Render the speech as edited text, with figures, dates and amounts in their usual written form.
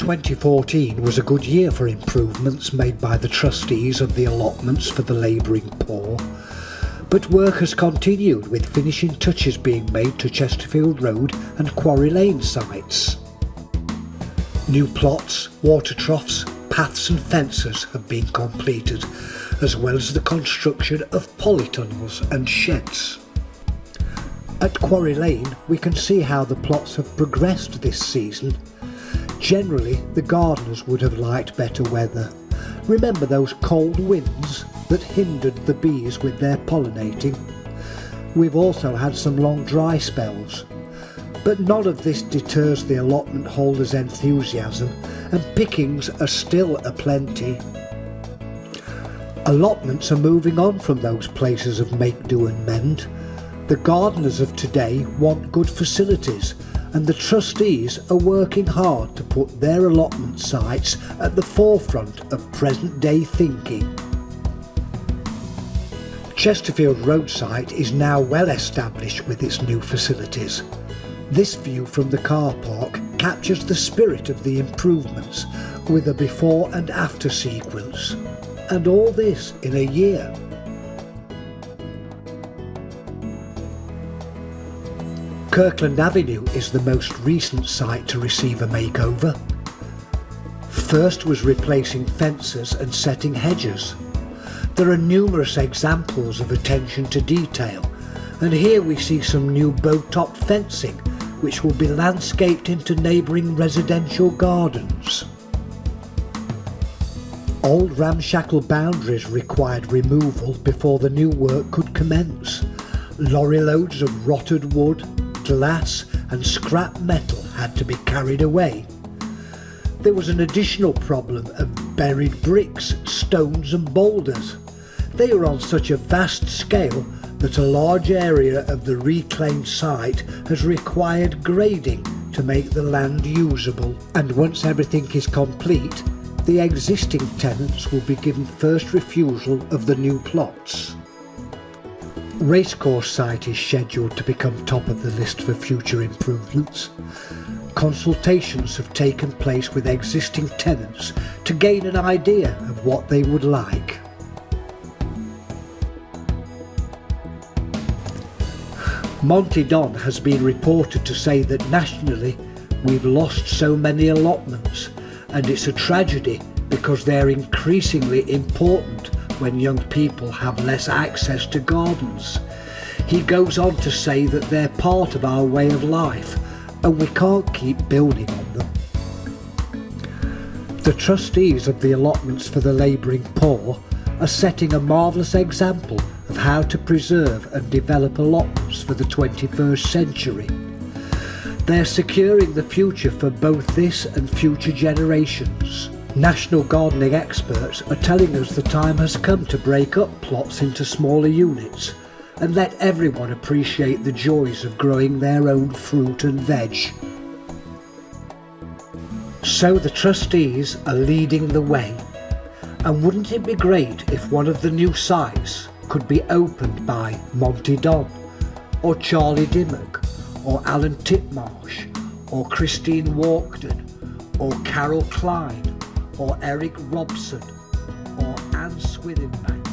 2014 was a good year for improvements made by the trustees of the allotments for the labouring poor, but work has continued with finishing touches being made to Chesterfield Road and Quarry Lane sites. New plots, water troughs, paths and fences have been completed, as well as the construction of polytunnels and sheds. At Quarry Lane we can see how the plots have progressed this season. Generally, the gardeners would have liked better weather. Remember those cold winds that hindered the bees with their pollinating? We've also had some long dry spells. But none of this deters the allotment holders' enthusiasm, and pickings are still aplenty. Allotments are moving on from those places of make do and mend. The gardeners of today want good facilities, and the trustees are working hard to put their allotment sites at the forefront of present day thinking. Chesterfield Road site is now well established with its new facilities. This view from the car park captures the spirit of the improvements with a before and after sequence. And all this in a year. Kirkland Avenue is the most recent site to receive a makeover. First was replacing fences and setting hedges. There are numerous examples of attention to detail, and here we see some new bow-top fencing which will be landscaped into neighbouring residential gardens. Old ramshackle boundaries required removal before the new work could commence. Lorry loads of rotted wood, glass and scrap metal had to be carried away. There was an additional problem of buried bricks, stones and boulders. They were on such a vast scale that a large area of the reclaimed site has required grading to make the land usable, and once everything is complete, the existing tenants will be given first refusal of the new plots. Racecourse site is scheduled to become top of the list for future improvements. Consultations have taken place with existing tenants to gain an idea of what they would like. Monty Don has been reported to say that nationally we've lost so many allotments, and it's a tragedy because they're increasingly important when young people have less access to gardens. He goes on to say that they're part of our way of life and we can't keep building on them. The trustees of the allotments for the labouring poor are setting a marvellous example of how to preserve and develop allotments for the 21st century. They're securing the future for both this and future generations. National gardening experts are telling us the time has come to break up plots into smaller units and let everyone appreciate the joys of growing their own fruit and veg. So the trustees are leading the way, and wouldn't it be great if one of the new sites could be opened by Monty Don, or Charlie Dimmock, or Alan Titmarsh, or Christine Walkden, or Carol Klein, or Eric Robson, or Anne Swithinbank.